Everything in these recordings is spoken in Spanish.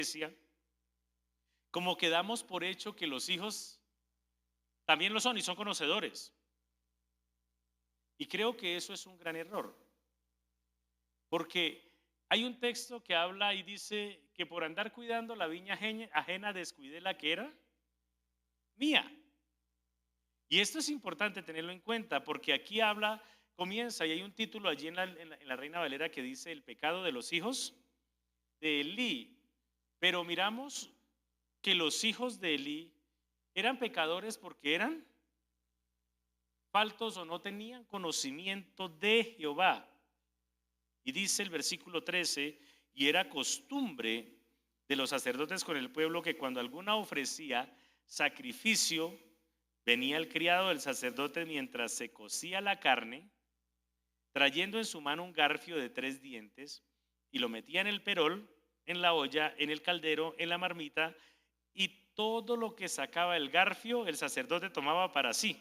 iglesia, como que damos por hecho que los hijos también lo son y son conocedores. Y creo que eso es un gran error, porque hay un texto que habla y dice que por andar cuidando la viña ajena descuidé la que era mía. Y esto es importante tenerlo en cuenta porque aquí comienza y hay un título allí en la Reina Valera que dice el pecado de los hijos de Elí. Pero miramos que los hijos de Elí eran pecadores porque eran faltos o no tenían conocimiento de Jehová. Y dice el versículo 13, y era costumbre de los sacerdotes con el pueblo que cuando alguna ofrecía sacrificio, venía el criado del sacerdote mientras se cocía la carne, trayendo en su mano un garfio de 3 dientes, y lo metía en el perol, en la olla, en el caldero, en la marmita, y todo lo que sacaba el garfio, el sacerdote tomaba para sí.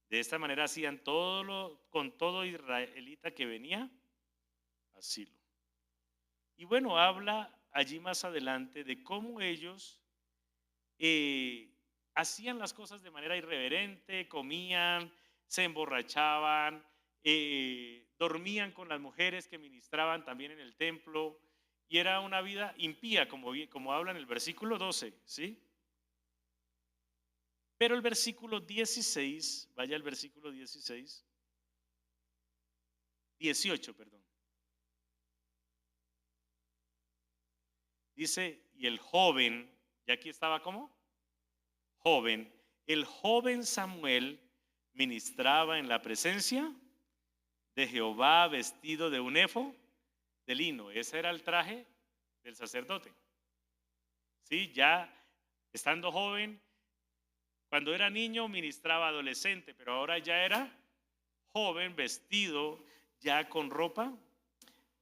De esta manera hacían con todo israelita que venía a Silo. Y bueno, habla allí más adelante de cómo ellos hacían las cosas de manera irreverente, comían, se emborrachaban, dormían con las mujeres que ministraban también en el templo, y era una vida impía, como habla en el versículo 12, ¿sí? Pero el versículo 16, vaya al versículo 16, 18, perdón. Dice, y el joven, y aquí estaba como joven, el joven Samuel ministraba en la presencia de Jehová vestido de un efod de lino. Ese era el traje del sacerdote. Sí, ya estando joven, cuando era niño ministraba adolescente, pero ahora ya era joven vestido ya con ropa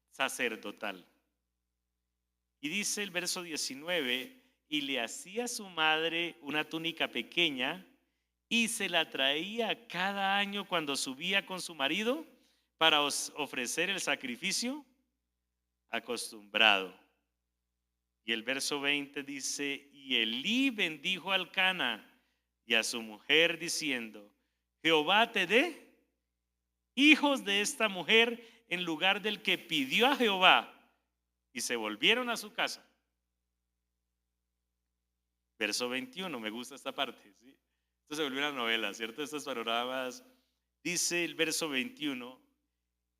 sacerdotal. Y dice el verso 19, y le hacía a su madre una túnica pequeña y se la traía cada año cuando subía con su marido para ofrecer el sacrificio acostumbrado. Y el verso 20 dice, y Elí bendijo al Cana y a su mujer diciendo, Jehová te dé hijos de esta mujer en lugar del que pidió a Jehová. Y se volvieron a su casa. Verso 21, me gusta esta parte, ¿sí? Esto se volvió una novela, ¿cierto? Estos panoramas. Dice el verso 21,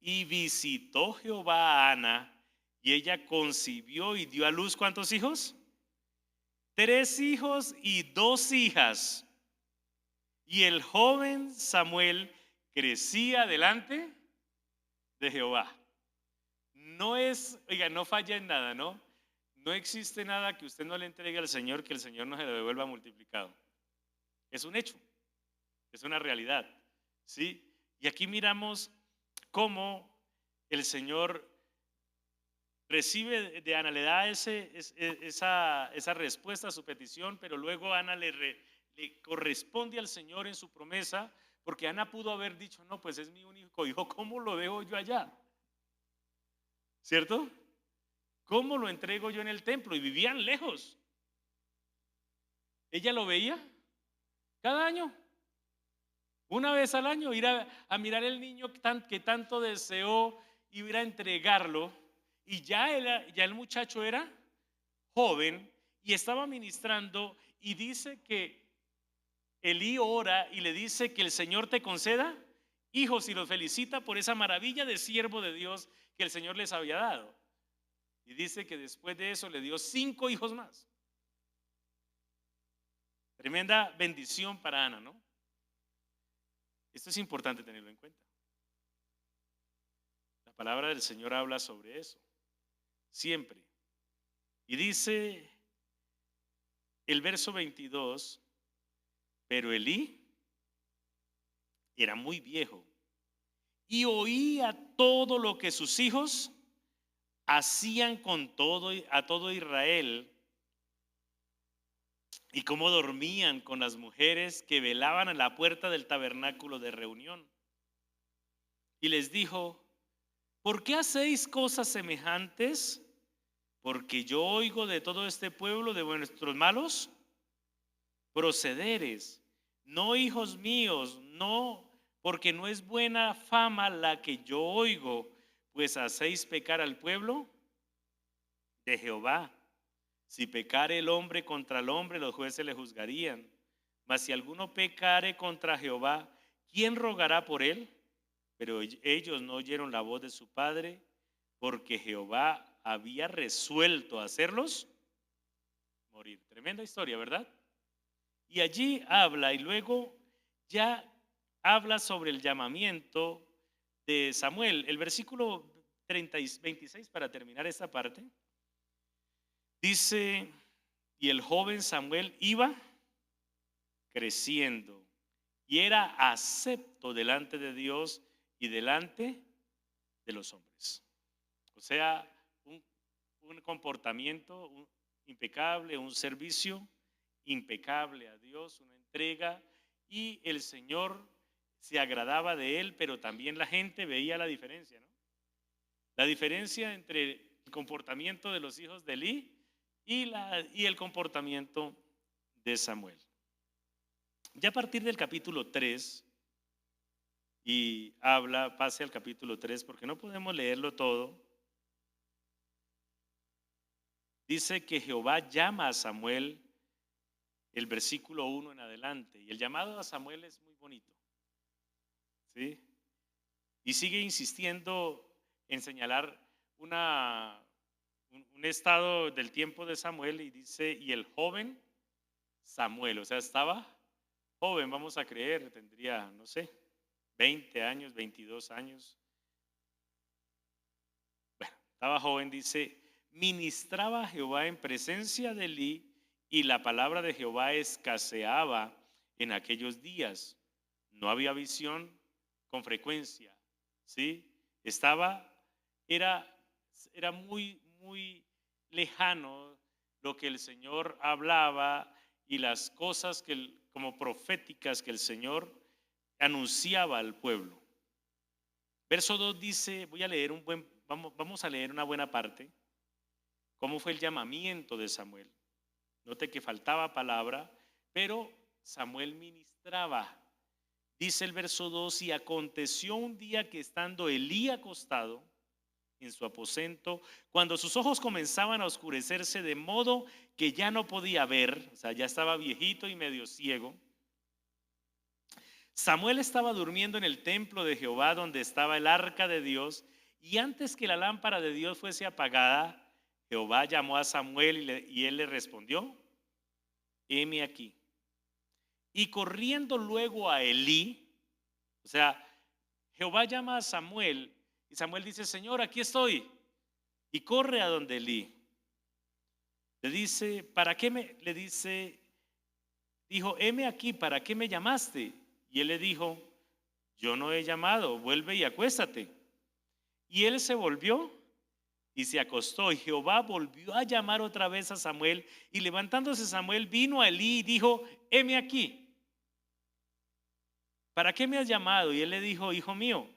y visitó Jehová a Ana, y ella concibió y dio a luz, ¿cuántos hijos? 3 hijos y 2 hijas. Y el joven Samuel crecía delante de Jehová. No falla en nada, ¿no? No existe nada que usted no le entregue al Señor que el Señor no se lo devuelva multiplicado. Es un hecho, es una realidad, ¿sí? Y aquí miramos cómo el Señor recibe de Ana, le da esa respuesta a su petición, pero luego Ana le corresponde al Señor en su promesa, porque Ana pudo haber dicho, no, pues es mi único hijo, ¿cómo lo dejo yo allá? ¿Cierto? ¿Cómo lo entrego yo en el templo? Y vivían lejos. Ella lo veía cada año, una vez al año, ir a mirar el niño que tanto deseó, ir a entregarlo. Y ya el muchacho era joven y estaba ministrando, y dice que Elí ora y le dice que el Señor te conceda hijos, y los felicita por esa maravilla de siervo de Dios que el Señor les había dado. Y dice que después de eso le dio 5 hijos más. Tremenda bendición para Ana, ¿no? Esto es importante tenerlo en cuenta. La palabra del Señor habla sobre eso, siempre. Y dice el verso 22, pero Elí era muy viejo y oía todo lo que sus hijos hacían a todo Israel, y cómo dormían con las mujeres que velaban a la puerta del tabernáculo de reunión. Y les dijo, ¿por qué hacéis cosas semejantes? porque yo oigo de todo este pueblo de vuestros malos procederes. No, hijos míos, no, porque no es buena fama la que yo oigo, pues hacéis pecar al pueblo de Jehová. Si pecare el hombre contra el hombre, los jueces le juzgarían. Mas si alguno pecare contra Jehová, ¿quién rogará por él? Pero ellos no oyeron la voz de su padre, porque Jehová había resuelto hacerlos morir. Tremenda historia, ¿verdad? Y allí habla, y luego ya habla sobre el llamamiento de Samuel. El versículo 26, para terminar esta parte, dice: y el joven Samuel iba creciendo y era acepto delante de Dios y delante de los hombres. O sea, un comportamiento impecable, un servicio impecable a Dios, una entrega, y el Señor se agradaba de él, pero también la gente veía la diferencia, ¿no? La diferencia entre el comportamiento de los hijos de Elí y el comportamiento de Samuel. Ya a partir del capítulo 3, y pase al capítulo 3 porque no podemos leerlo todo, dice que Jehová llama a Samuel, el versículo 1 en adelante, y el llamado a Samuel es muy bonito, ¿sí? Y sigue insistiendo en señalar un estado del tiempo de Samuel, y dice: y el joven Samuel, o sea, estaba joven, vamos a creer, tendría, no sé, 20 años, 22 años. Bueno, estaba joven, dice: ministraba a Jehová en presencia de Elí, y la palabra de Jehová escaseaba en aquellos días. No había visión con frecuencia, ¿sí? Era muy lejano lo que el Señor hablaba y las cosas como proféticas que el Señor anunciaba al pueblo. Verso 2 dice, vamos a leer una buena parte, cómo fue el llamamiento de Samuel. Note que faltaba palabra, pero Samuel ministraba. Dice el verso 2: y aconteció un día que estando Elí acostado en su aposento, cuando sus ojos comenzaban a oscurecerse de modo que ya no podía ver, o sea, ya estaba viejito y medio ciego, Samuel estaba durmiendo en el templo de Jehová donde estaba el arca de Dios, y antes que la lámpara de Dios fuese apagada, Jehová llamó a Samuel y él le respondió: heme aquí. Y corriendo luego a Elí, o sea, Jehová llama a Samuel y Samuel dice: Señor, aquí estoy. Y corre a donde Elí. Le dice: ¿para qué dijo, heme aquí, ¿para qué me llamaste? Y él le dijo: yo no he llamado, vuelve y acuéstate. Y él se volvió y se acostó, y Jehová volvió a llamar otra vez a Samuel, y levantándose Samuel vino a Elí y dijo: heme aquí, ¿para qué me has llamado? Y él le dijo: hijo mío,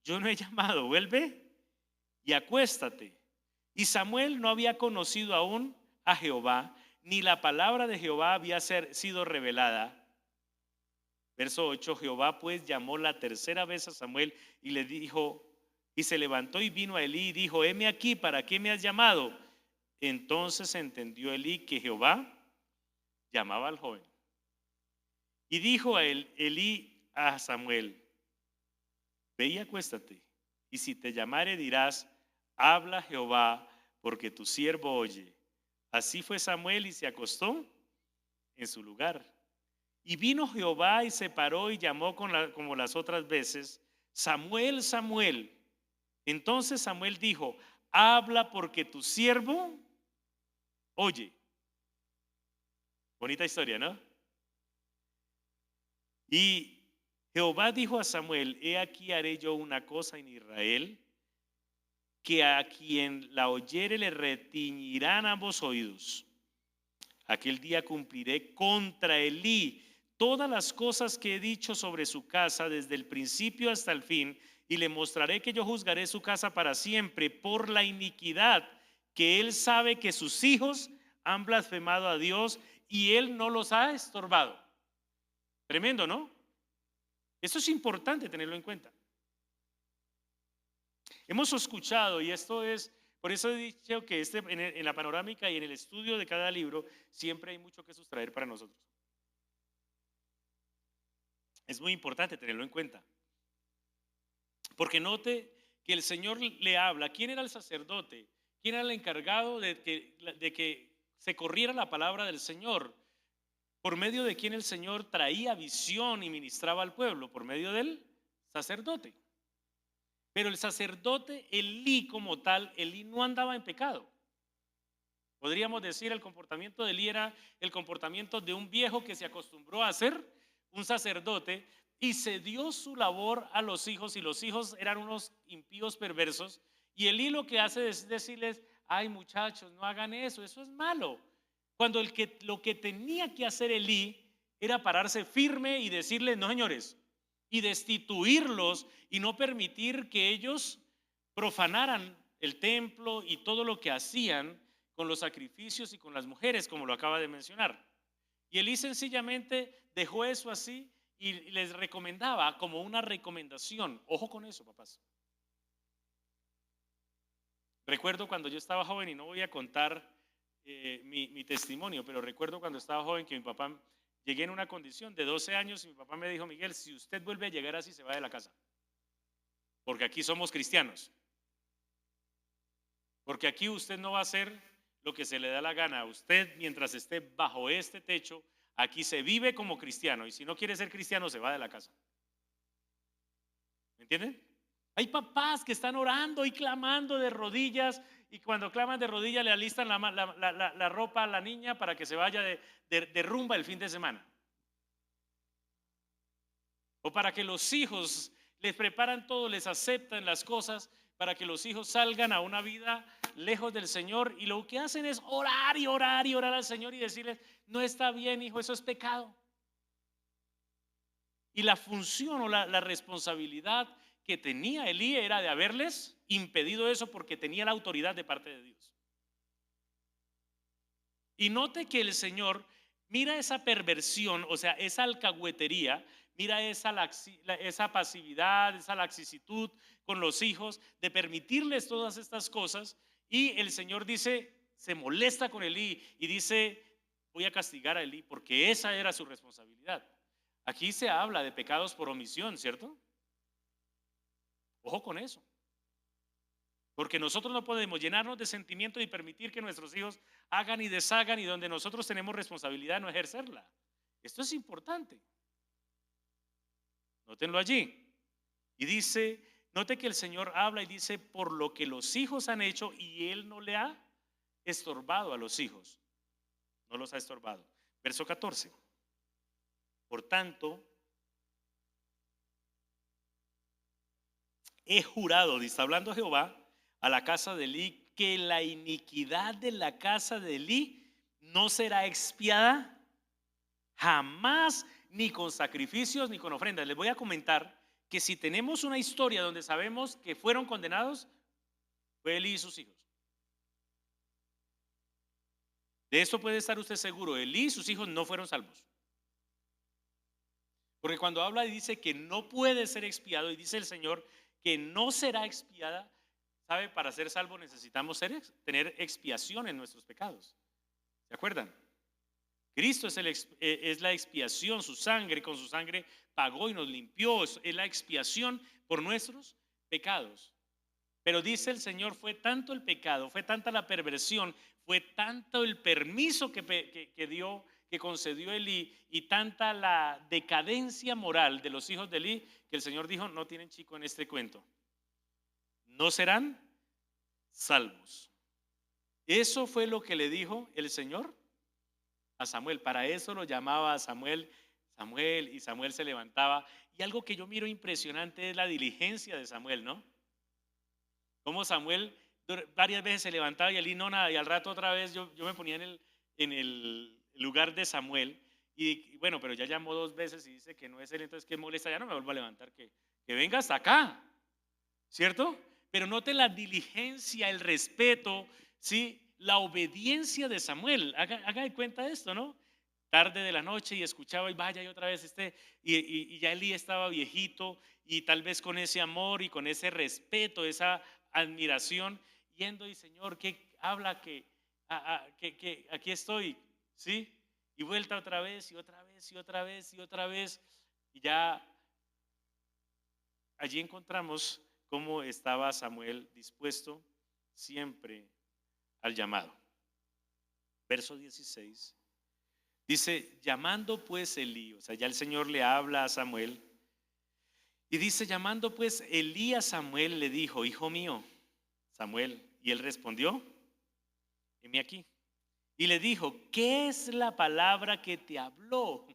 yo no he llamado, vuelve y acuéstate. Y Samuel no había conocido aún a Jehová, ni la palabra de Jehová había sido revelada. Verso 8: Jehová pues llamó la tercera vez a Samuel y le dijo, y se levantó y vino a Elí y dijo: heme aquí, ¿para qué me has llamado? Entonces entendió Elí que Jehová llamaba al joven. Y dijo a Elí a Samuel: ve y acuéstate, y si te llamare dirás: habla Jehová, porque tu siervo oye. Así fue Samuel y se acostó en su lugar. Y vino Jehová y se paró y llamó como las otras veces: Samuel, Samuel. Entonces Samuel dijo: habla, porque tu siervo oye. Bonita historia, ¿no? Y Jehová dijo a Samuel: he aquí haré yo una cosa en Israel, que a quien la oyere le retiñirán ambos oídos. Aquel día cumpliré contra Elí todas las cosas que he dicho sobre su casa desde el principio hasta el fin, y le mostraré que yo juzgaré su casa para siempre por la iniquidad que él sabe que sus hijos han blasfemado a Dios y él no los ha estorbado. Tremendo, ¿no? Esto es importante tenerlo en cuenta. Hemos escuchado, y esto es, por eso he dicho que en la panorámica y en el estudio de cada libro siempre hay mucho que sustraer para nosotros. Es muy importante tenerlo en cuenta. Porque note que el Señor le habla. ¿Quién era el sacerdote? ¿Quién era el encargado de que se corriera la palabra del Señor? ¿Por medio de quién el Señor traía visión y ministraba al pueblo? Por medio del sacerdote. Pero el sacerdote Elí como tal, Elí no andaba en pecado. Podríamos decir el comportamiento de Elí era el comportamiento de un viejo que se acostumbró a ser un sacerdote y se dio su labor a los hijos, y los hijos eran unos impíos perversos, y Elí lo que hace es decirles: ay, muchachos, no hagan eso es malo. Cuando lo que tenía que hacer Elí era pararse firme y decirles: no, señores, y destituirlos y no permitir que ellos profanaran el templo y todo lo que hacían con los sacrificios y con las mujeres, como lo acaba de mencionar. Y Elí sencillamente dejó eso así y les recomendaba como una recomendación. Ojo con eso, papás. Recuerdo cuando yo estaba joven, y no voy a contar mi testimonio, pero recuerdo cuando estaba joven que mi papá, llegué en una condición de 12 años y mi papá me dijo: Miguel, si usted vuelve a llegar así, se va de la casa. Porque aquí somos cristianos. Porque aquí usted no va a hacer lo que se le da la gana. Usted, mientras esté bajo este techo, aquí se vive como cristiano, y si no quiere ser cristiano, se va de la casa. ¿Me entienden? Hay papás que están orando y clamando de rodillas, y cuando claman de rodillas le alistan la ropa a la niña para que se vaya de rumba el fin de semana. O para que los hijos les preparan todo, les aceptan las cosas para que los hijos salgan a una vida lejos del Señor, y lo que hacen es orar y orar y orar al Señor y decirles: no está bien, hijo, eso es pecado. Y la función o la responsabilidad que tenía Elí era de haberles impedido eso, porque tenía la autoridad de parte de Dios. Y note que el Señor mira esa perversión, o sea, esa alcahuetería, mira esa pasividad, esa laxitud con los hijos, de permitirles todas estas cosas, y el Señor dice, se molesta con Elí y dice: voy a castigar a Elí, porque esa era su responsabilidad. Aquí se habla de pecados por omisión, ¿cierto? Ojo con eso. Porque nosotros no podemos llenarnos de sentimientos y permitir que nuestros hijos hagan y deshagan, y donde nosotros tenemos responsabilidad no ejercerla. Esto es importante. Nótenlo allí. Y dice, note que el Señor habla y dice: por lo que los hijos han hecho, y Él no le ha estorbado a los hijos. No los ha estorbado. Verso 14. Por tanto, he jurado, está hablando Jehová, a la casa de Elí, que la iniquidad de la casa de Elí no será expiada jamás, ni con sacrificios ni con ofrendas. Les voy a comentar que si tenemos una historia donde sabemos que fueron condenados, fue Elí y sus hijos. De esto puede estar usted seguro: Elí y sus hijos no fueron salvos. Porque cuando habla y dice que no puede ser expiado, y dice el Señor que no será expiada, ¿sabe? Para ser salvo necesitamos tener expiación en nuestros pecados. ¿Se acuerdan? Cristo es la expiación, su sangre, con su sangre pagó y nos limpió, es la expiación por nuestros pecados. Pero dice el Señor, fue tanto el pecado, fue tanta la perversión, fue tanto el permiso que dio, que concedió Elí, y tanta la decadencia moral de los hijos de Elí, que el Señor dijo: no tienen chico en este cuento, no serán salvos. Eso fue lo que le dijo el Señor a Samuel. Para eso lo llamaba a Samuel, Samuel, y Samuel se levantaba. Y algo que yo miro impresionante es la diligencia de Samuel, ¿no? Como Samuel varias veces se levantaba y Elí no nada, y al rato otra vez yo me ponía en el lugar de Samuel, y bueno, pero ya llamó 2 veces y dice que no es él, entonces qué molesta, ya no me vuelvo a levantar, que venga hasta acá, ¿cierto? Pero note la diligencia, el respeto, ¿sí? La obediencia de Samuel. Haga de cuenta esto, ¿no? Tarde de la noche y escuchaba y vaya y otra vez y ya Elí estaba viejito y tal vez con ese amor y con ese respeto, esa admiración, yendo y Señor, que habla que aquí estoy, ¿sí? Y vuelta otra vez y otra vez y otra vez y otra vez y ya allí encontramos cómo estaba Samuel dispuesto siempre al llamado. Verso 16 dice, llamando pues Elí, o sea, ya el Señor le habla a Samuel y dice, llamando pues Elí a Samuel, le dijo, hijo mío, Samuel, y él respondió, heme aquí. Y le dijo, ¿qué es la palabra que te habló?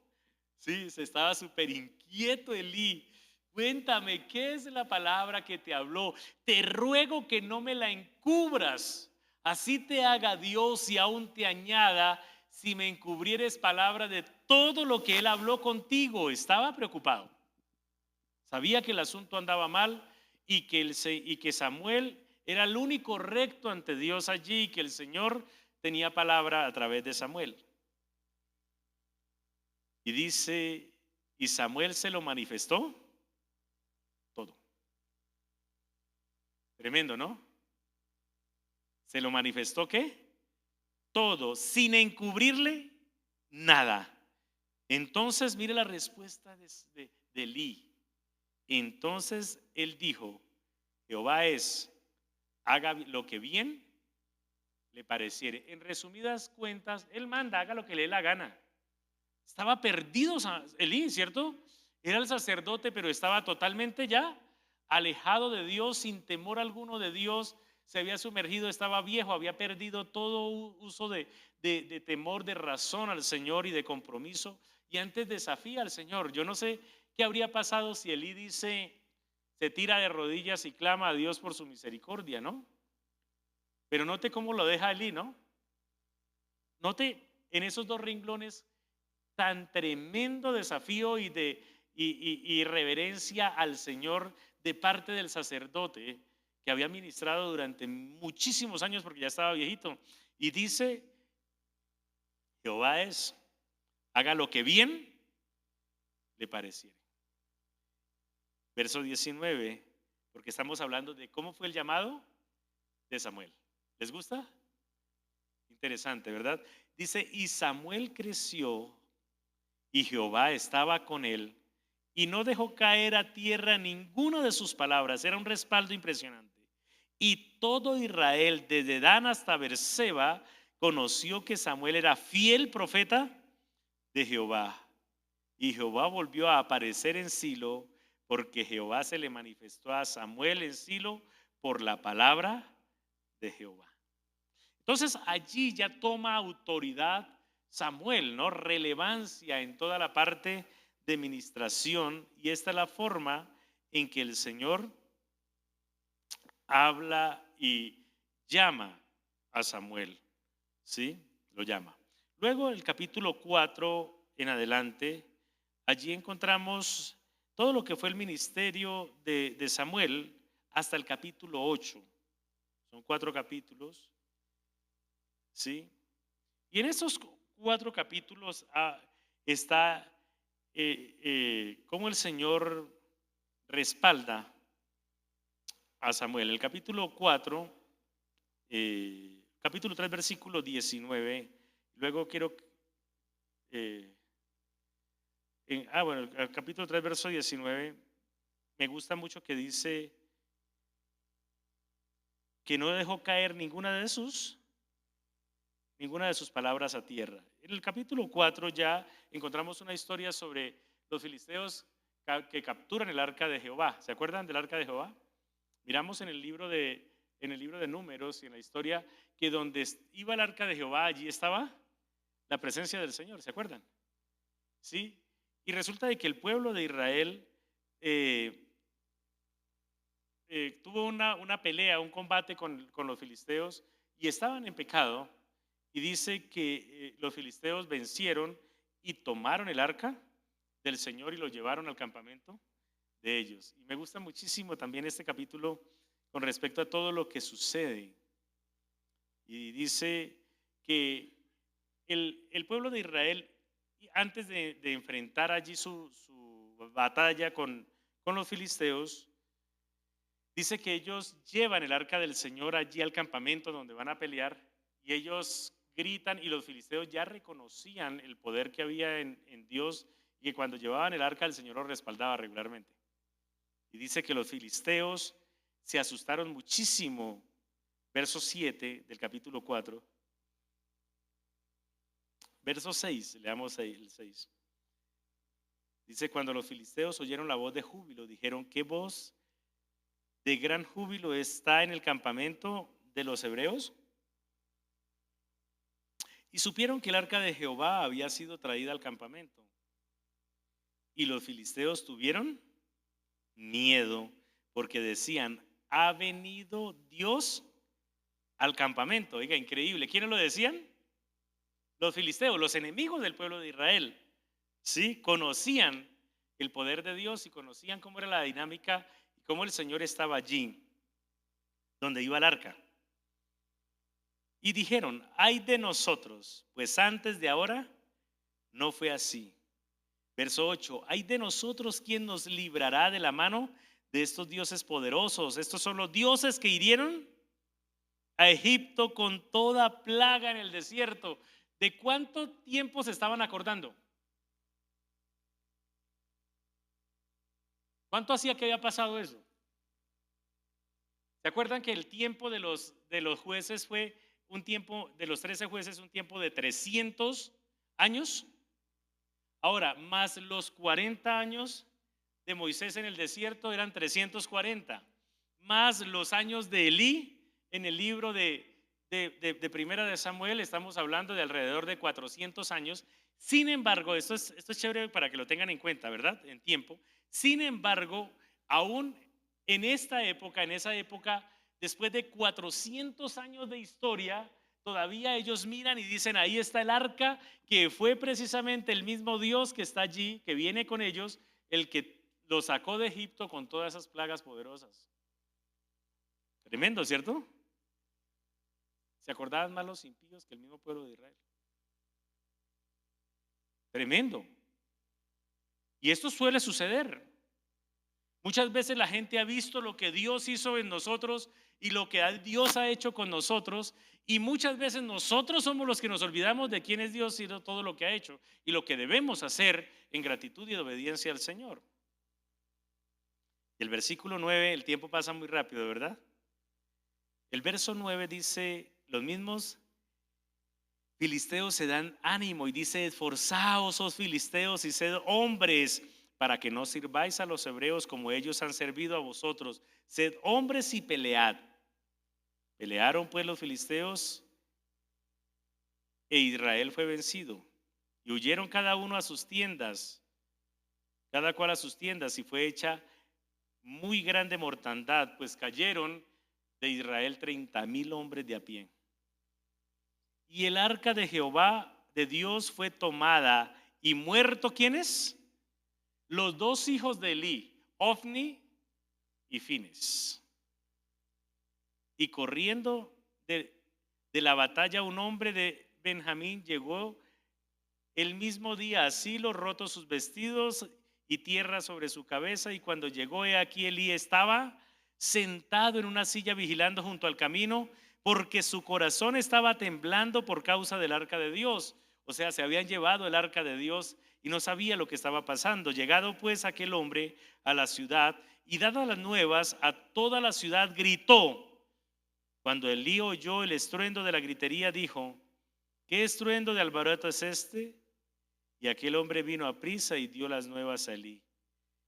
Sí, se estaba súper inquieto Elí. Cuéntame, ¿qué es la palabra que te habló? Te ruego que no me la encubras. Así te haga Dios y aún te añada si me encubrieres palabra de todo lo que él habló contigo. Estaba preocupado. Sabía que el asunto andaba mal y que Samuel era el único recto ante Dios allí y que el Señor tenía palabra a través de Samuel. Y dice, y Samuel se lo manifestó todo. Tremendo, ¿no? Se lo manifestó ¿qué? Todo, sin encubrirle nada. Entonces, mire la respuesta de Elí. Entonces él dijo, Jehová es, haga lo que bien le pareciere. En resumidas cuentas, él manda, haga lo que le dé la gana. Estaba perdido Elí, ¿cierto? Era el sacerdote, pero estaba totalmente ya alejado de Dios, sin temor alguno de Dios. Se había sumergido, estaba viejo, había perdido todo uso de temor, de razón al Señor y de compromiso. Y antes desafía al Señor. Yo no sé qué habría pasado si Elí dice, se tira de rodillas y clama a Dios por su misericordia, ¿no? Pero note cómo lo deja Elí, ¿no? Note en esos dos renglones tan tremendo desafío y reverencia al Señor de parte del sacerdote que había ministrado durante muchísimos años porque ya estaba viejito. Y dice, Jehová es, haga lo que bien le pareciere. Verso 19, porque estamos hablando de cómo fue el llamado de Samuel. ¿Les gusta? Interesante, ¿verdad? Dice, y Samuel creció y Jehová estaba con él y no dejó caer a tierra ninguna de sus palabras. Era un respaldo impresionante. Y todo Israel, desde Dan hasta Beerseba, conoció que Samuel era fiel profeta de Jehová. Y Jehová volvió a aparecer en Silo, porque Jehová se le manifestó a Samuel en Silo por la palabra de Jehová. Entonces allí ya toma autoridad Samuel, ¿no? Relevancia en toda la parte de ministración, y esta es la forma en que el Señor habla y llama a Samuel, ¿sí? Lo llama. Luego el capítulo 4 en adelante, allí encontramos todo lo que fue el ministerio de Samuel hasta el capítulo 8. Son 4 capítulos, ¿sí? Y en esos 4 capítulos está cómo el Señor respalda a Samuel. El capítulo 4, capítulo 3, versículo 19. Luego quiero, bueno, el capítulo 3, verso 19, me gusta mucho que dice que no dejó caer ninguna de sus palabras a tierra. En el capítulo 4 ya encontramos una historia sobre los filisteos que capturan el arca de Jehová. ¿Se acuerdan del arca de Jehová? Miramos en el libro de Números y en la historia que donde iba el arca de Jehová, allí estaba la presencia del Señor. ¿Se acuerdan? ¿Sí? Y resulta de que el pueblo de Israel tuvo una pelea, un combate con los filisteos y estaban en pecado. Y dice que los filisteos vencieron y tomaron el arca del Señor y lo llevaron al campamento de ellos. Y me gusta muchísimo también este capítulo con respecto a todo lo que sucede Y dice que el pueblo de Israel, antes de enfrentar allí su batalla con los filisteos, dice que ellos llevan el arca del Señor allí al campamento donde van a pelear y ellos gritan y los filisteos ya reconocían el poder que había en Dios y que cuando llevaban el arca el Señor los respaldaba regularmente. Y dice que los filisteos se asustaron muchísimo. Verso 7 del capítulo 4. Verso 6, leamos ahí el 6. Dice, cuando los filisteos oyeron la voz de júbilo, dijeron, ¿qué voz de gran júbilo está en el campamento de los hebreos? Y supieron que el arca de Jehová había sido traída al campamento. Y los filisteos tuvieron miedo, porque decían, ha venido Dios al campamento. Oiga, increíble. ¿Quiénes lo decían? Los filisteos, los enemigos del pueblo de Israel. Sí, conocían el poder de Dios y conocían cómo era la dinámica y cómo el Señor estaba allí, donde iba el arca. Y dijeron, ay de nosotros, pues antes de ahora no fue así. Verso 8, ay de nosotros, ¿quién nos librará de la mano de estos dioses poderosos? Estos son los dioses que hirieron a Egipto con toda plaga en el desierto. ¿De cuánto tiempo se estaban acordando? ¿Cuánto hacía que había pasado eso? ¿Se acuerdan que el tiempo de los jueces fue un tiempo, de los 13 jueces, un tiempo de 300 años? Ahora, más los 40 años de Moisés en el desierto eran 340, más los años de Elí en el libro de Primera de Samuel, estamos hablando de alrededor de 400 años. Sin embargo, esto es chévere para que lo tengan en cuenta, ¿verdad? En tiempo. Sin embargo, aún en esa época, después de 400 años de historia, todavía ellos miran y dicen, ahí está el arca, que fue precisamente el mismo Dios que está allí, que viene con ellos, el que los sacó de Egipto con todas esas plagas poderosas. Tremendo, ¿cierto? ¿Se acordaban más los impíos que el mismo pueblo de Israel? Tremendo. Y esto suele suceder. Muchas veces la gente ha visto lo que Dios hizo en nosotros y lo que Dios ha hecho con nosotros, y muchas veces nosotros somos los que nos olvidamos de quién es Dios y de todo lo que ha hecho y lo que debemos hacer en gratitud y obediencia al Señor. El versículo 9, el tiempo pasa muy rápido, ¿verdad? El verso 9 dice, los mismos filisteos se dan ánimo y dice, esforzaos, oh filisteos, y sed hombres, para que no sirváis a los hebreos como ellos han servido a vosotros. Sed hombres y pelead. Pelearon pues los filisteos e Israel fue vencido. Y huyeron cada uno a sus tiendas, cada cual a sus tiendas, y fue hecha muy grande mortandad, pues cayeron de Israel 30,000 hombres de a pie. Y el arca de Jehová, de Dios, fue tomada y muerto, ¿quiénes? Los dos hijos de Elí, Ofni y Fines. Y corriendo de la batalla, un hombre de Benjamín llegó el mismo día, así los rotos sus vestidos y tierra sobre su cabeza. Y cuando llegó, he aquí, Elí estaba sentado en una silla vigilando junto al camino, porque su corazón estaba temblando por causa del arca de Dios. O sea, se habían llevado el arca de Dios y no sabía lo que estaba pasando. Llegado pues aquel hombre a la ciudad y dadas las nuevas a toda la ciudad, gritó. Cuando Elí oyó el estruendo de la gritería, dijo, ¿qué estruendo de alboroto es este? Y aquel hombre vino a prisa y dio las nuevas a Elí.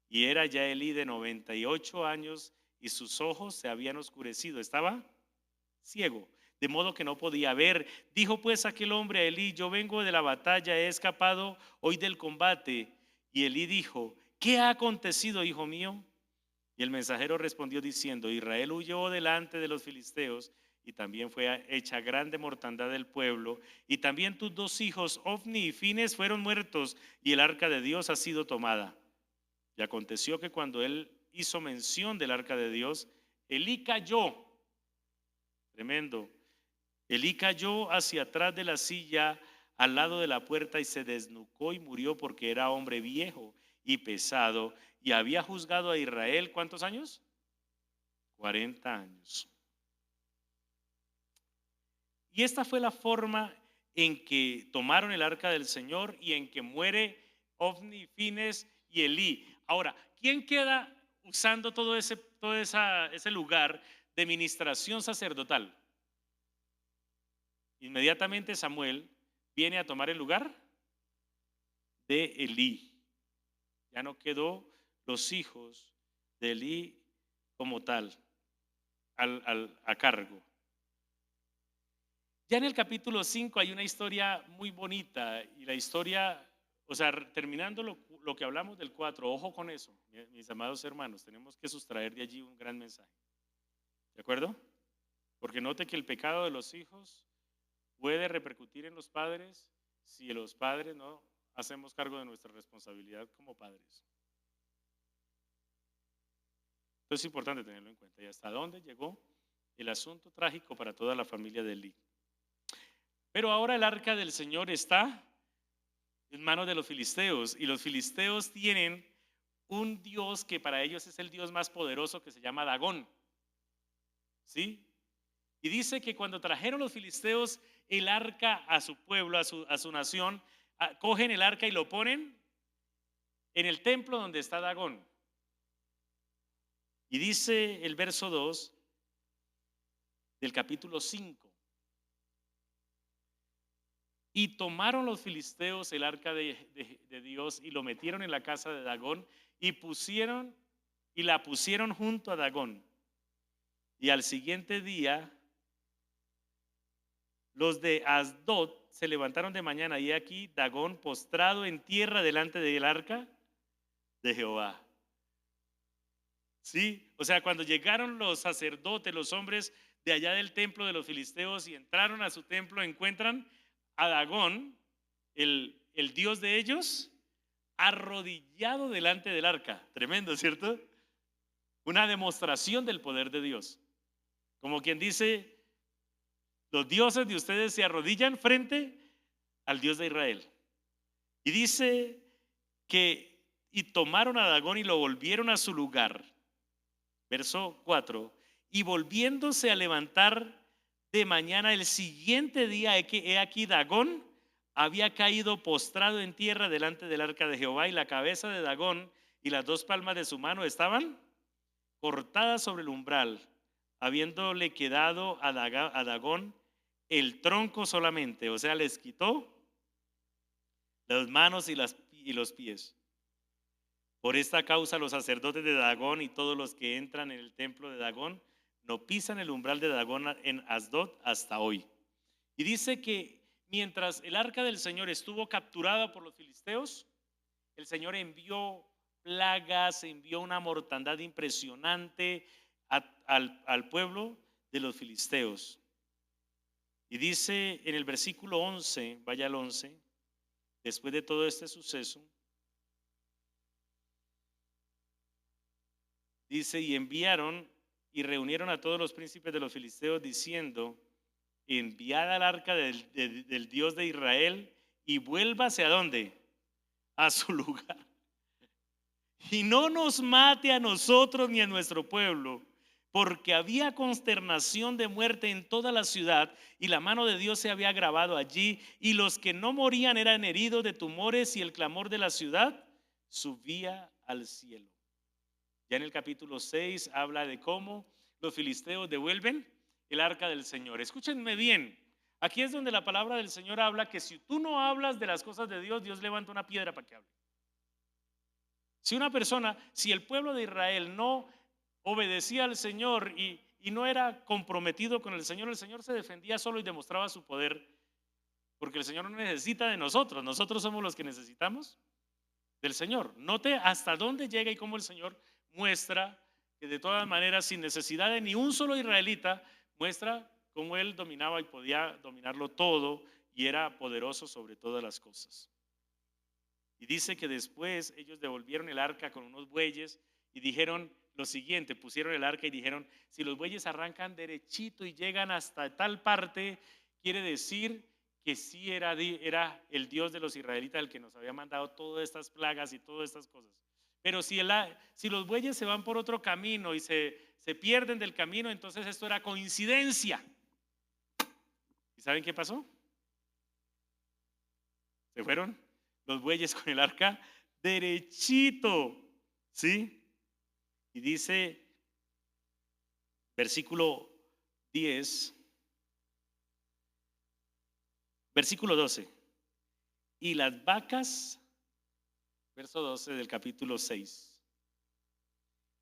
Y era ya Elí de 98 años y sus ojos se habían oscurecido. Estaba ciego, de modo que no podía ver. Dijo pues aquel hombre a Elí, yo vengo de la batalla, he escapado hoy del combate. Y Elí dijo, ¿qué ha acontecido, hijo mío? Y el mensajero respondió diciendo, Israel huyó delante de los filisteos y también fue hecha grande mortandad del pueblo, y también tus dos hijos, Ofni y Fines, fueron muertos, y el arca de Dios ha sido tomada. Y aconteció que cuando él hizo mención del arca de Dios, Elí cayó, tremendo, Elí cayó hacia atrás de la silla al lado de la puerta y se desnucó y murió porque era hombre viejo y pesado y había juzgado a Israel, ¿cuántos años? 40 años. Y esta fue la forma en que tomaron el arca del Señor y en que muere Ofni, Fines y Elí. Ahora, ¿quién queda usando ese lugar de ministración sacerdotal? Inmediatamente Samuel viene a tomar el lugar de Elí. Ya no quedó los hijos de Elí como tal, a cargo. Ya en el capítulo 5 hay una historia muy bonita y la historia, o sea, terminando lo que hablamos del 4, ojo con eso, mis amados hermanos, tenemos que sustraer de allí un gran mensaje. ¿De acuerdo? Porque note que el pecado de los hijos puede repercutir en los padres si los padres no hacemos cargo de nuestra responsabilidad como padres. Entonces es importante tenerlo en cuenta. ¿Y hasta dónde llegó el asunto trágico para toda la familia de Elí? Pero ahora el arca del Señor está en manos de los filisteos y los filisteos tienen un dios que para ellos es el dios más poderoso, que se llama Dagón. ¿Sí? Y dice que cuando trajeron los filisteos el arca a su pueblo, a su nación, cogen el arca y lo ponen en el templo donde está Dagón. Y dice el verso 2 del capítulo 5. Y tomaron los filisteos el arca de Dios y lo metieron en la casa de Dagón y la pusieron junto a Dagón. Y al siguiente día los de Asdod se levantaron de mañana y aquí Dagón postrado en tierra delante del arca de Jehová. Sí, o sea, cuando llegaron los sacerdotes, los hombres de allá del templo de los filisteos y entraron a su templo, encuentran a Dagón, el dios de ellos, arrodillado delante del arca. Tremendo, ¿cierto? Una demostración del poder de Dios. Como quien dice, los dioses de ustedes se arrodillan frente al Dios de Israel. Y dice que, y tomaron a Dagón y lo volvieron a su lugar. Verso 4. Y volviéndose a levantar de mañana el siguiente día, he aquí Dagón había caído postrado en tierra delante del arca de Jehová y la cabeza de Dagón y las dos palmas de su mano estaban cortadas sobre el umbral, habiéndole quedado a Dagón el tronco solamente, o sea, les quitó las manos y los pies. Por esta causa los sacerdotes de Dagón y todos los que entran en el templo de Dagón no pisan el umbral de Dagón en Asdod hasta hoy. Y dice que mientras el arca del Señor estuvo capturada por los filisteos, el Señor envió plagas, envió una mortandad impresionante al pueblo de los filisteos. Y dice en el versículo 11, vaya al 11, después de todo este suceso, dice, y enviaron y reunieron a todos los príncipes de los filisteos diciendo, enviad al arca del Dios de Israel y vuélvase ¿a dónde? A su lugar. Y no nos mate a nosotros ni a nuestro pueblo, porque había consternación de muerte en toda la ciudad y la mano de Dios se había agravado allí y los que no morían eran heridos de tumores y el clamor de la ciudad subía al cielo. Ya en el capítulo 6 habla de cómo los filisteos devuelven el arca del Señor. Escúchenme bien, aquí es donde la palabra del Señor habla que si tú no hablas de las cosas de Dios, Dios levanta una piedra para que hable. Si el pueblo de Israel no obedecía al Señor y no era comprometido con el Señor se defendía solo y demostraba su poder, porque el Señor no necesita de nosotros, nosotros somos los que necesitamos del Señor. Note hasta dónde llega y cómo el Señor muestra que de todas maneras, sin necesidad de ni un solo israelita, muestra cómo Él dominaba y podía dominarlo todo y era poderoso sobre todas las cosas. Y dice que después ellos devolvieron el arca con unos bueyes y dijeron, lo siguiente, pusieron el arca y dijeron, si los bueyes arrancan derechito y llegan hasta tal parte, quiere decir que sí era el Dios de los israelitas el que nos había mandado todas estas plagas y todas estas cosas. Pero si los bueyes se van por otro camino y se pierden del camino, entonces esto era coincidencia. ¿Y saben qué pasó? Se fueron los bueyes con el arca derechito, ¿sí? Y dice, versículo 10, versículo 12, y las vacas, verso 12 del capítulo 6,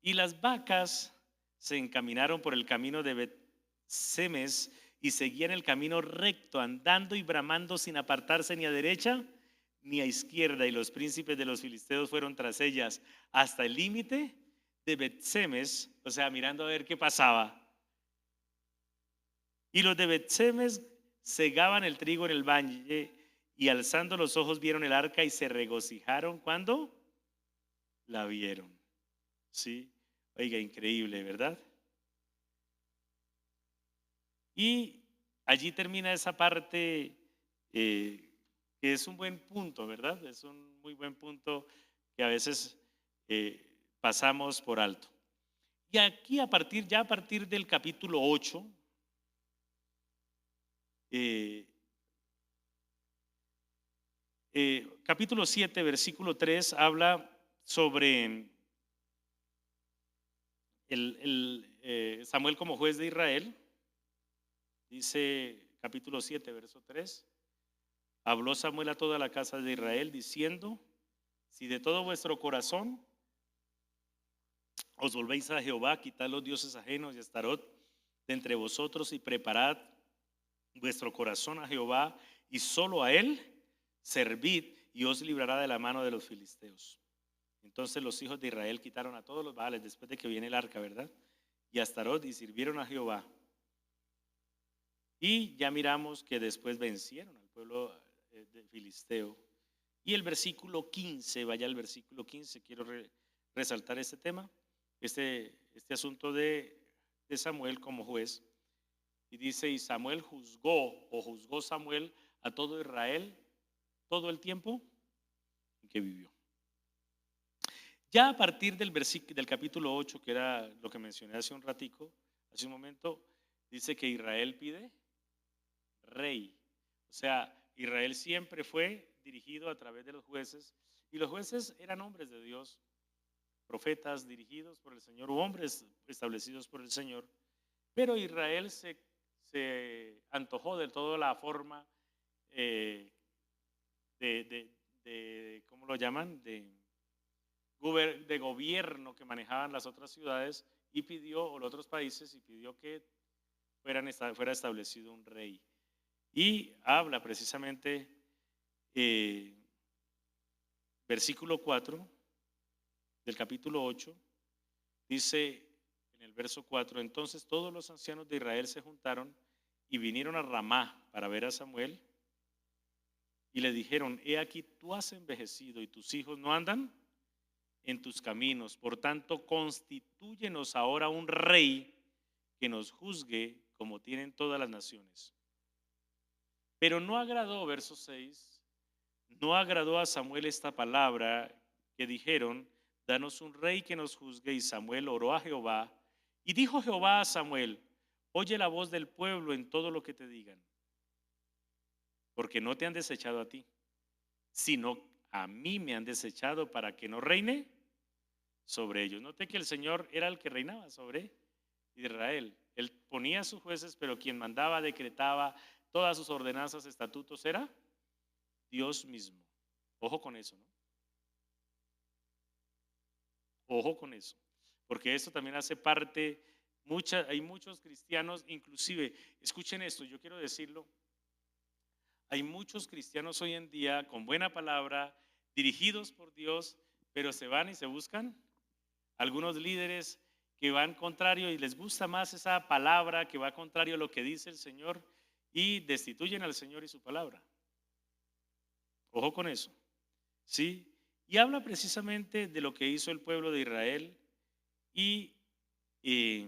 y las vacas se encaminaron por el camino de Bet-Semes y seguían el camino recto, andando y bramando sin apartarse ni a derecha ni a izquierda, y los príncipes de los filisteos fueron tras ellas hasta el límite de Bet-Semes, o sea, mirando a ver qué pasaba. Y los de Bet-Semes segaban el trigo en el valle, y alzando los ojos vieron el arca y se regocijaron cuando la vieron. Sí, oiga, increíble, ¿verdad? Y allí termina esa parte que es un buen punto, ¿verdad? Es un muy buen punto que a veces pasamos por alto. Y aquí a partir del capítulo 8, capítulo 7, versículo 3, habla sobre Samuel como juez de Israel. Dice capítulo 7, verso 3, habló Samuel a toda la casa de Israel diciendo, si de todo vuestro corazón os volvéis a Jehová, quitad los dioses ajenos y Astarot de entre vosotros y preparad vuestro corazón a Jehová y solo a él servid y os librará de la mano de los filisteos. Entonces los hijos de Israel quitaron a todos los baales después de que viene el arca, ¿verdad? Y Astarot, y sirvieron a Jehová. Y ya miramos que después vencieron al pueblo de filisteo. Y el versículo 15, vaya al versículo 15, quiero resaltar este tema, este asunto de Samuel como juez. Y dice, y Samuel juzgó Samuel a todo Israel todo el tiempo en que vivió. Ya a partir del capítulo 8, que era lo que mencioné hace un momento, dice que Israel pide rey. O sea, Israel siempre fue dirigido a través de los jueces, y los jueces eran hombres de Dios, profetas dirigidos por el Señor, u hombres establecidos por el Señor, pero Israel se antojó de toda la forma ¿cómo lo llaman? De gobierno que manejaban las otras ciudades y pidió, o los otros países, y pidió que fuera establecido un rey. Y habla precisamente, versículo 4 del capítulo 8, dice en el verso 4, entonces todos los ancianos de Israel se juntaron y vinieron a Ramá para ver a Samuel y le dijeron, he aquí tú has envejecido y tus hijos no andan en tus caminos, por tanto constitúyenos ahora un rey que nos juzgue como tienen todas las naciones. Pero no agradó, verso 6, no agradó a Samuel esta palabra que dijeron, danos un rey que nos juzgue. Y Samuel oró a Jehová, y dijo Jehová a Samuel, oye la voz del pueblo en todo lo que te digan, porque no te han desechado a ti, sino a mí me han desechado para que no reine sobre ellos. Note que el Señor era el que reinaba sobre Israel. Él ponía a sus jueces, pero quien mandaba, decretaba todas sus ordenanzas, estatutos, era Dios mismo. Ojo con eso, ¿no? Ojo con eso, porque esto también hace parte, hay muchos cristianos, inclusive, escuchen esto, yo quiero decirlo, hay muchos cristianos hoy en día con buena palabra, dirigidos por Dios, pero se van y se buscan algunos líderes que van contrario y les gusta más esa palabra que va contrario a lo que dice el Señor y destituyen al Señor y su palabra. Ojo con eso, ¿sí? Y habla precisamente de lo que hizo el pueblo de Israel Y, eh,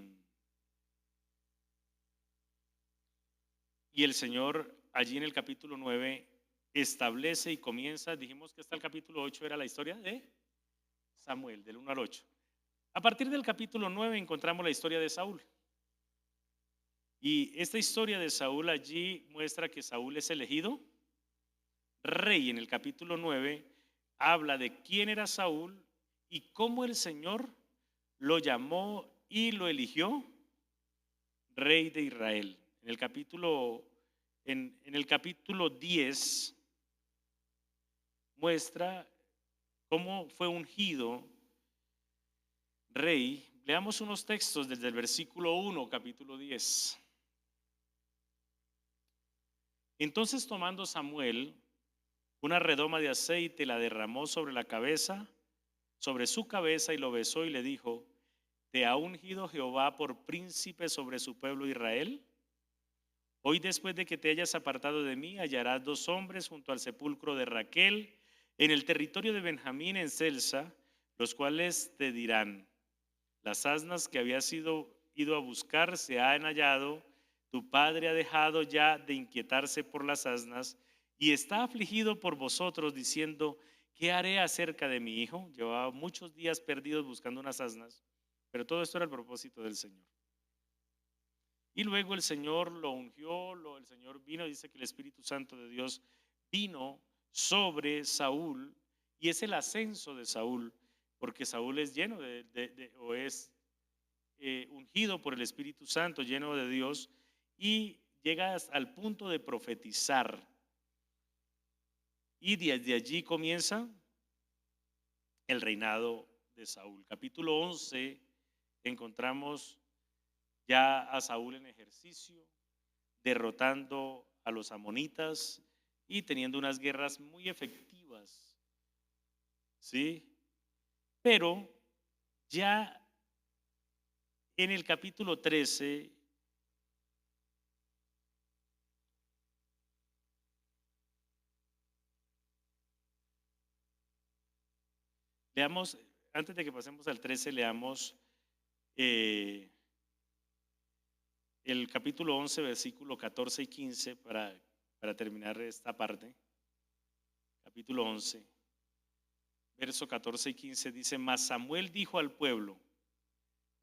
y el Señor allí en el capítulo 9 establece y comienza, dijimos que hasta el capítulo 8 era la historia de Samuel, del 1 al 8. A partir del capítulo 9 encontramos la historia de Saúl. Y esta historia de Saúl allí muestra que Saúl es elegido rey. En el capítulo 9 habla de quién era Saúl y cómo el Señor lo llamó y lo eligió rey de Israel. En el capítulo 10 muestra cómo fue ungido rey. Leamos unos textos desde el versículo 1, capítulo 10. Entonces, tomando Samuel una redoma de aceite, la derramó sobre la cabeza, sobre su cabeza, y lo besó y le dijo: ¿te ha ungido Jehová por príncipe sobre su pueblo Israel? Hoy, después de que te hayas apartado de mí, hallarás 2 hombres junto al sepulcro de Raquel en el territorio de Benjamín, en Celsa, los cuales te dirán: las asnas que habías ido a buscar se han hallado, tu padre ha dejado ya de inquietarse por las asnas y está afligido por vosotros, diciendo: ¿qué haré acerca de mi hijo? Llevaba muchos días perdidos buscando unas asnas, pero todo esto era el propósito del Señor. Y luego el Señor lo ungió, el Señor vino, dice que el Espíritu Santo de Dios vino sobre Saúl, y es el ascenso de Saúl, porque Saúl es lleno o es ungido por el Espíritu Santo, lleno de Dios, y llega al punto de profetizar. Y desde allí comienza el reinado de Saúl. Capítulo 11 encontramos ya a Saúl en ejercicio, derrotando a los amonitas y teniendo unas guerras muy efectivas, ¿sí? Pero ya en el capítulo 13 leamos, antes de que pasemos al 13, leamos el capítulo 11, versículo 14 y 15 para terminar esta parte. Capítulo 11, verso 14 y 15 dice: mas Samuel dijo al pueblo: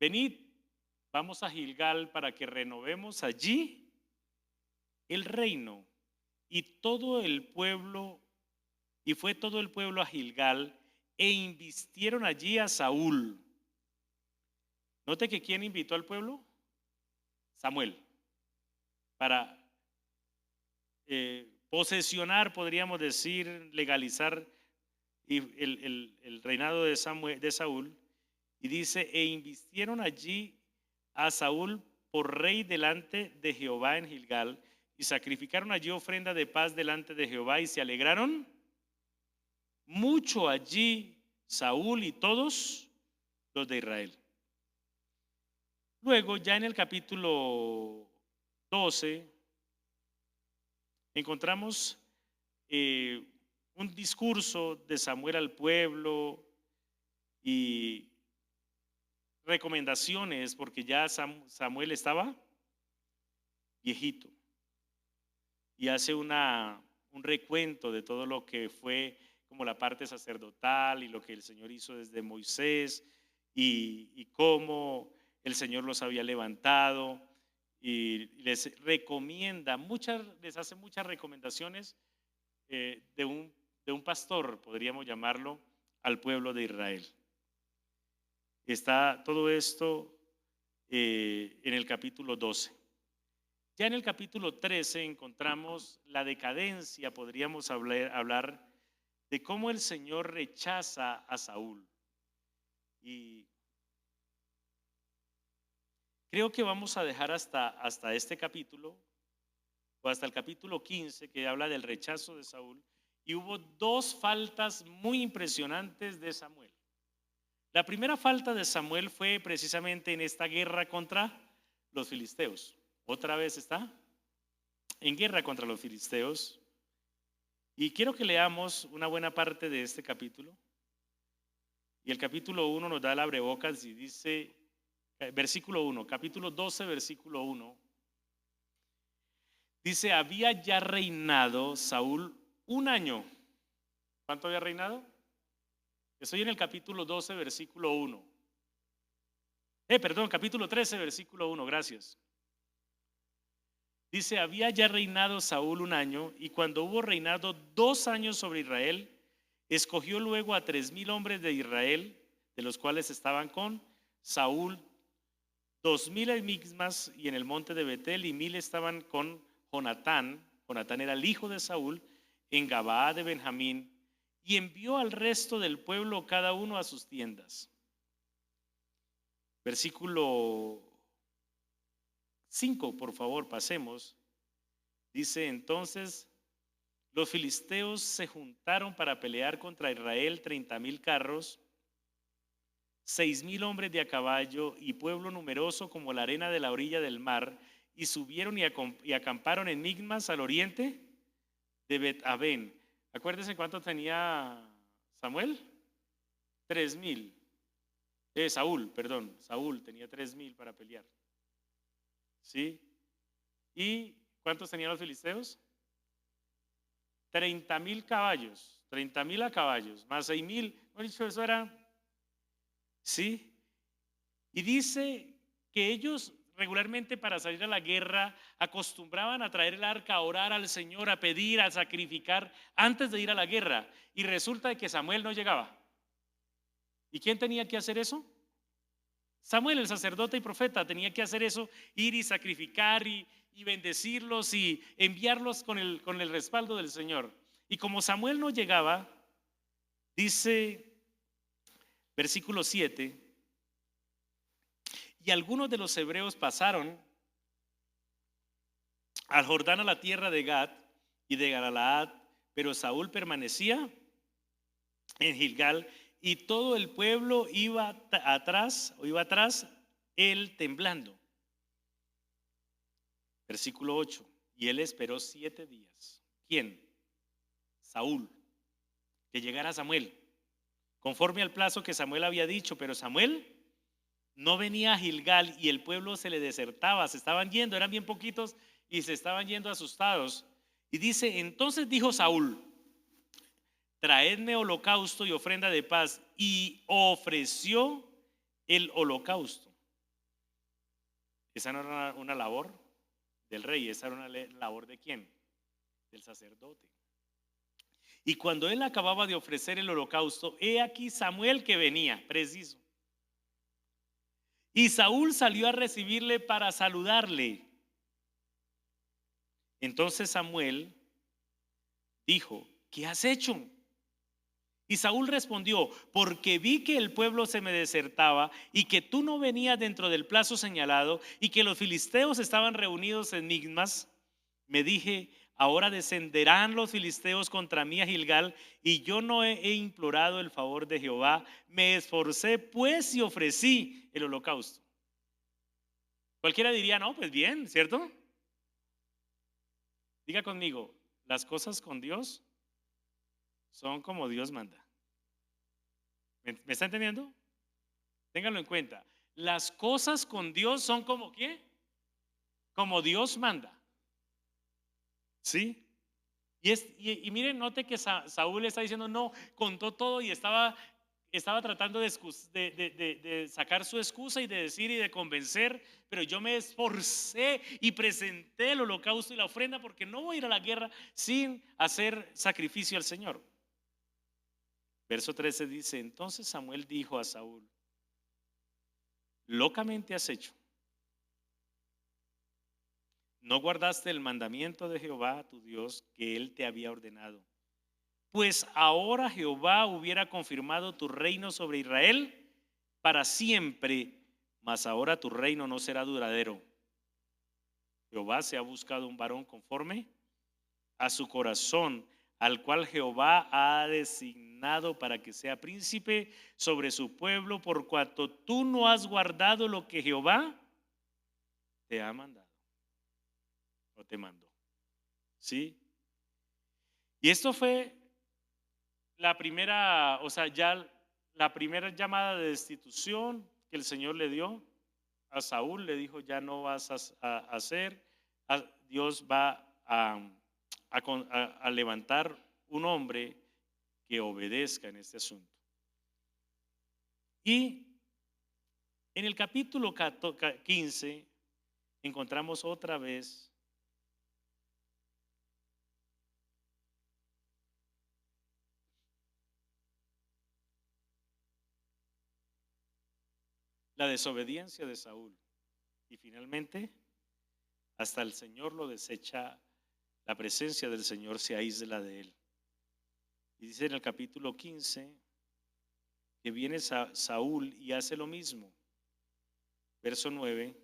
venid, vamos a Gilgal para que renovemos allí el reino. Y todo el pueblo, y fue todo el pueblo a Gilgal e invistieron allí a Saúl. Note que ¿quién invitó al pueblo? Samuel, para posesionar, podríamos decir, legalizar el reinado de Saúl. Y dice: e invistieron allí a Saúl por rey delante de Jehová en Gilgal, y sacrificaron allí ofrenda de paz delante de Jehová, y se alegraron mucho allí Saúl y todos los de Israel. Luego, ya en el capítulo 12, encontramos un discurso de Samuel al pueblo y recomendaciones, porque ya Samuel estaba viejito, y hace un recuento de todo lo que fue como la parte sacerdotal y lo que el Señor hizo desde Moisés y cómo el Señor los había levantado, y les hace muchas recomendaciones de un pastor, podríamos llamarlo, al pueblo de Israel. Está todo esto en el capítulo 12. Ya en el capítulo 13 encontramos la decadencia, podríamos hablar de cómo el Señor rechaza a Saúl. Y creo que vamos a dejar hasta este capítulo, o hasta el capítulo 15, que habla del rechazo de Saúl. Y hubo 2 faltas muy impresionantes de Samuel. La primera falta de Samuel fue precisamente en esta guerra contra los filisteos. Otra vez está en guerra contra los filisteos. Y quiero que leamos una buena parte de este capítulo. Y el capítulo 1 nos da el abrebocas y dice, versículo 1, capítulo 12, versículo 1, dice, había ya reinado Saúl un año. ¿Cuánto había reinado? Estoy en el capítulo 12, versículo 1. Perdón, capítulo 13, versículo 1, gracias. Dice, había ya reinado Saúl un año, y cuando hubo reinado 2 años sobre Israel, escogió luego a 3,000 hombres de Israel, de los cuales estaban con Saúl 2,000 en Migmas y en el monte de Betel, y 1,000 estaban con Jonatán. Jonatán era el hijo de Saúl, en Gabaa de Benjamín, y envió al resto del pueblo cada uno a sus tiendas. Versículo 5, por favor, pasemos. Dice, entonces los filisteos se juntaron para pelear contra Israel, 30,000 carros, 6,000 hombres de a caballo y pueblo numeroso como la arena de la orilla del mar, y subieron y acamparon en Migmas al oriente de Bet-Aven. Acuérdense cuánto tenía Samuel, 3,000. Saúl tenía 3,000 para pelear. ¿Sí? ¿Y cuántos tenían los filisteos? 30,000 caballos, 30,000 a caballos, más 6,000. Eso era, ¿sí? Y dice que ellos regularmente para salir a la guerra acostumbraban a traer el arca, a orar al Señor, a pedir, a sacrificar antes de ir a la guerra. Y resulta de que Samuel no llegaba. ¿Y quién tenía que hacer eso? Samuel, el sacerdote y profeta, tenía que hacer eso, ir y sacrificar y bendecirlos y enviarlos con el respaldo del Señor. Y como Samuel no llegaba, dice versículo 7, y algunos de los hebreos pasaron al Jordán a la tierra de Gad y de Galaad, pero Saúl permanecía en Gilgal, y todo el pueblo iba atrás, él temblando. Versículo 8, y él esperó 7 días. ¿Quién? Saúl, que llegara Samuel, conforme al plazo que Samuel había dicho, pero Samuel no venía a Gilgal y el pueblo se le desertaba, se estaban yendo, eran bien poquitos y se estaban yendo asustados. Y dice, entonces dijo Saúl, traedme holocausto y ofrenda de paz, y ofreció el holocausto. Esa no era una labor del rey, esa era una labor de quién? Del sacerdote. Y cuando él acababa de ofrecer el holocausto, he aquí Samuel que venía, preciso. Y Saúl salió a recibirle para saludarle. Entonces Samuel dijo, ¿qué has hecho? Y Saúl respondió, porque vi que el pueblo se me desertaba y que tú no venías dentro del plazo señalado y que los filisteos estaban reunidos en Migmas, me dije, ahora descenderán los filisteos contra mí a Gilgal, y yo no he implorado el favor de Jehová. Me esforcé pues y ofrecí el holocausto. Cualquiera diría, no, pues bien, ¿cierto? Diga conmigo, las cosas con Dios son como Dios manda. ¿Me está entendiendo? Ténganlo en cuenta. Las cosas con Dios son como ¿qué? Como Dios manda. ¿Sí? Y miren, note que Saúl está diciendo, no, contó todo y estaba tratando de sacar su excusa y de decir y de convencer, pero yo me esforcé y presenté el holocausto y la ofrenda porque no voy a ir a la guerra sin hacer sacrificio al Señor. Verso 13 dice, entonces Samuel dijo a Saúl, locamente has hecho. No guardaste el mandamiento de Jehová tu Dios que él te había ordenado. Pues ahora Jehová hubiera confirmado tu reino sobre Israel para siempre, mas ahora tu reino no será duradero. Jehová se ha buscado un varón conforme a su corazón, al cual Jehová ha designado para que sea príncipe sobre su pueblo, por cuanto tú no has guardado lo que Jehová te ha mandado o te mandó. ¿Sí? Y esto fue la primera, o sea, ya la primera llamada de destitución que el Señor le dio a Saúl, le dijo, ya no vas a hacer, Dios va a levantar un hombre que obedezca en este asunto. Y en el capítulo 15 encontramos otra vez la desobediencia de Saúl. Y finalmente, hasta el Señor lo desecha, la presencia del Señor se aísla de él. Y dice en el capítulo 15 que viene Saúl y hace lo mismo. Verso 9.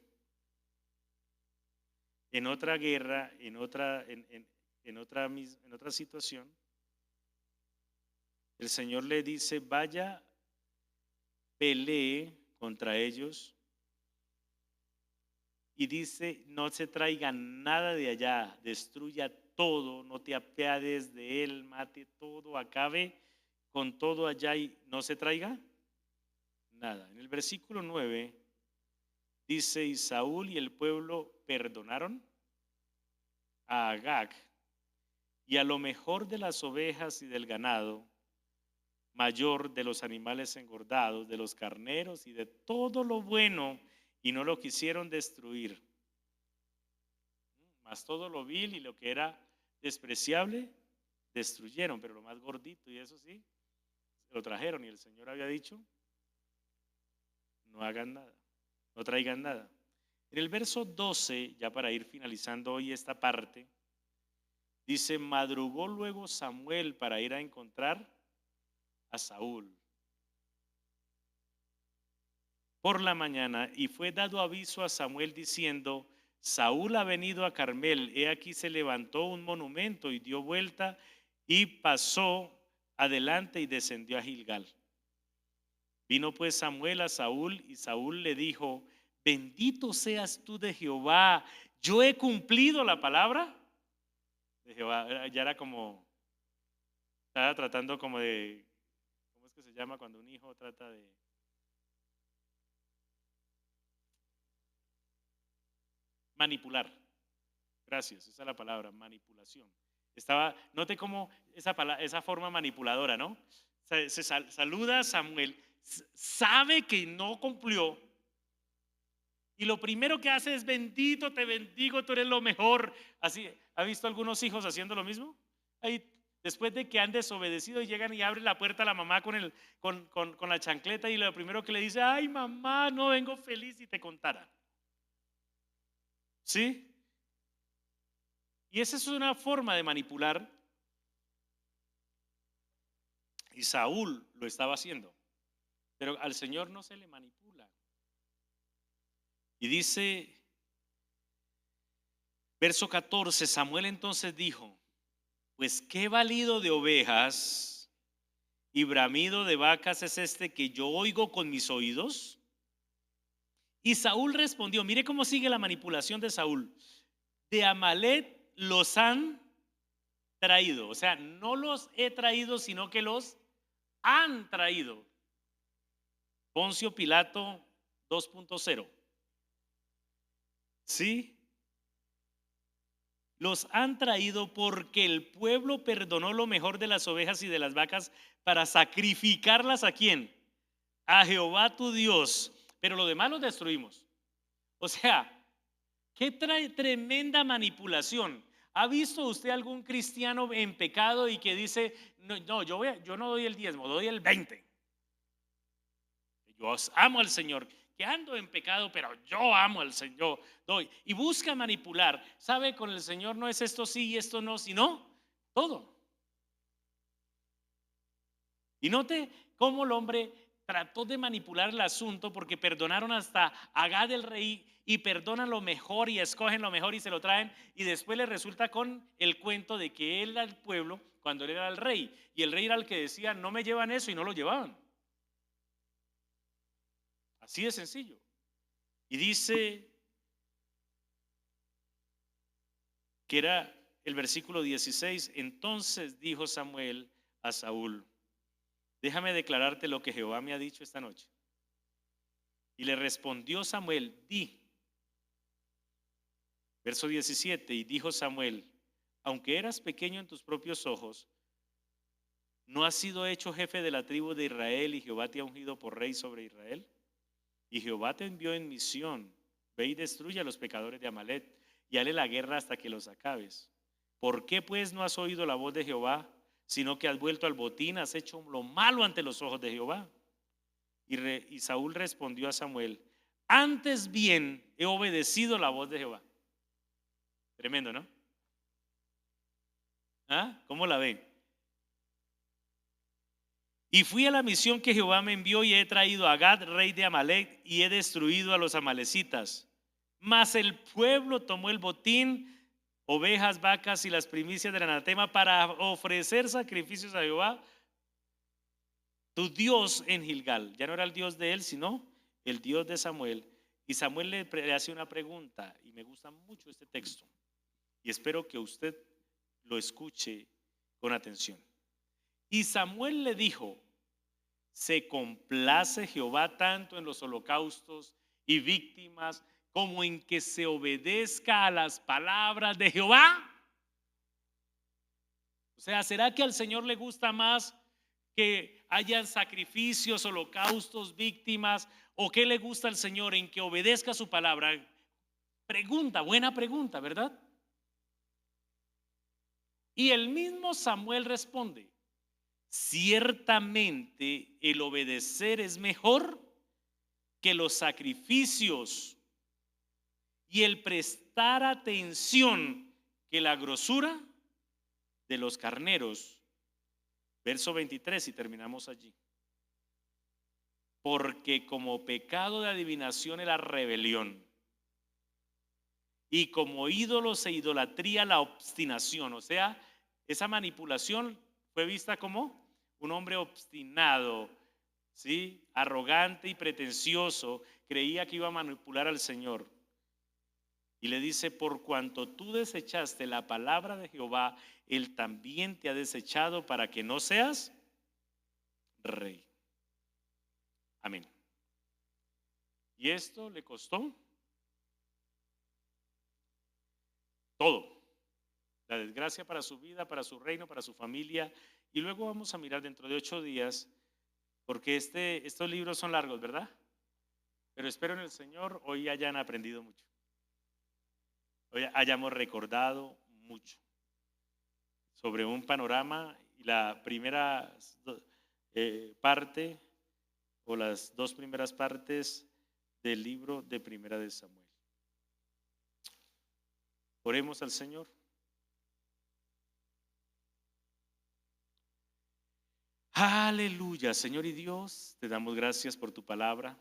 En otra guerra, en otra situación, el Señor le dice, vaya, pelee contra ellos. Y dice, no se traiga nada de allá, destruya todo, no te apiades de él, mate todo, acabe con todo allá y no se traiga nada. En el versículo 9 dice, y Saúl y el pueblo perdonaron a Agag y a lo mejor de las ovejas y del ganado, mayor de los animales engordados, de los carneros y de todo lo bueno, y no lo quisieron destruir. Mas todo lo vil y lo que era despreciable destruyeron, pero lo más gordito y eso sí, se lo trajeron. Y el Señor había dicho, no hagan nada, no traigan nada. En el verso 12, ya para ir finalizando hoy esta parte, dice, madrugó luego Samuel para ir a encontrar a Saúl por la mañana, y fue dado aviso a Samuel diciendo, Saúl ha venido a Carmel, he aquí se levantó un monumento y dio vuelta y pasó adelante y descendió a Gilgal. Vino pues Samuel a Saúl y Saúl le dijo, bendito seas tú de Jehová, yo he cumplido la palabra de Jehová. Ya era como, estaba tratando como de, ¿cómo es que se llama cuando un hijo trata de manipular? Gracias, esa es la palabra, manipulación. Note cómo esa forma manipuladora, ¿no? Saluda a Samuel, sabe que no cumplió, y lo primero que hace es, bendito, te bendigo, tú eres lo mejor. Así, ¿ha visto algunos hijos haciendo lo mismo? Ahí, después de que han desobedecido, llegan y abren la puerta a la mamá con la chancleta, y lo primero que le dice, ay mamá, no vengo feliz y te contara. ¿Sí? Y esa es una forma de manipular. Y Saúl lo estaba haciendo. Pero al Señor no se le manipula. Y dice, verso 14, Samuel entonces dijo, pues qué balido de ovejas y bramido de vacas es este que yo oigo con mis oídos. Y Saúl respondió, mire cómo sigue la manipulación de Saúl. De Amalek los han traído, o sea, no los he traído, sino que los han traído. Poncio Pilato 2.0. ¿Sí? Los han traído porque el pueblo perdonó lo mejor de las ovejas y de las vacas para sacrificarlas ¿a quién? A Jehová tu Dios. Pero lo demás los destruimos. O sea, qué tremenda manipulación. ¿Ha visto usted algún cristiano en pecado y que dice, no, yo no doy el diezmo, doy el 20? Yo amo al Señor, que ando en pecado, pero yo amo al Señor, doy. Y busca manipular. ¿Sabe? Con el Señor no es esto sí y esto no, sino todo. Y note cómo el hombre trató de manipular el asunto, porque perdonaron hasta Agag el rey y perdonan lo mejor y escogen lo mejor y se lo traen, y después le resulta con el cuento de que él era el pueblo cuando él era el rey, y el rey era el que decía no me llevan eso, y no lo llevaban. Así de sencillo. Y dice que era el versículo 16, entonces dijo Samuel a Saúl, déjame declararte lo que Jehová me ha dicho esta noche. Y le respondió Samuel, di. Verso 17, y dijo Samuel, aunque eras pequeño en tus propios ojos, ¿no has sido hecho jefe de la tribu de Israel y Jehová te ha ungido por rey sobre Israel? Y Jehová te envió en misión, ve y destruye a los pecadores de Amalek y hale la guerra hasta que los acabes. ¿Por qué pues no has oído la voz de Jehová, sino que has vuelto al botín, has hecho lo malo ante los ojos de Jehová? Y Saúl respondió a Samuel, antes bien he obedecido la voz de Jehová. Tremendo, ¿no? ¿Ah? ¿Cómo la ven? Y fui a la misión que Jehová me envió y he traído a Gad, rey de Amalek, y he destruido a los amalecitas. Mas el pueblo tomó el botín, ovejas, vacas y las primicias del anatema para ofrecer sacrificios a Jehová, tu Dios, en Gilgal. Ya no era el Dios de él, sino el Dios de Samuel. Y Samuel le hace una pregunta, y me gusta mucho este texto, y espero que usted lo escuche con atención. Y Samuel le dijo, ¿se complace Jehová tanto en los holocaustos y víctimas como en que se obedezca a las palabras de Jehová? O sea, ¿será que al Señor le gusta más que hayan sacrificios, holocaustos, víctimas? ¿O qué le gusta al Señor en que obedezca su palabra? Pregunta, buena pregunta, ¿verdad? Y el mismo Samuel responde, ciertamente el obedecer es mejor que los sacrificios y el prestar atención que la grosura de los carneros. Verso 23 y terminamos allí. Porque como pecado de adivinación era rebelión, y como ídolos e idolatría la obstinación. O sea, esa manipulación fue vista como un hombre obstinado, ¿sí? Arrogante y pretencioso, creía que iba a manipular al Señor. Y le dice, por cuanto tú desechaste la palabra de Jehová, Él también te ha desechado para que no seas rey. Amén. Y esto le costó todo. La desgracia para su vida, para su reino, para su familia. Y luego vamos a mirar dentro de 8 días, porque estos libros son largos, ¿verdad? Pero espero en el Señor hoy hayan aprendido mucho. Hoy hayamos recordado mucho sobre un panorama y la primera parte o las 2 primeras partes del libro de Primera de Samuel. Oremos al Señor. Aleluya, Señor y Dios, te damos gracias por tu palabra.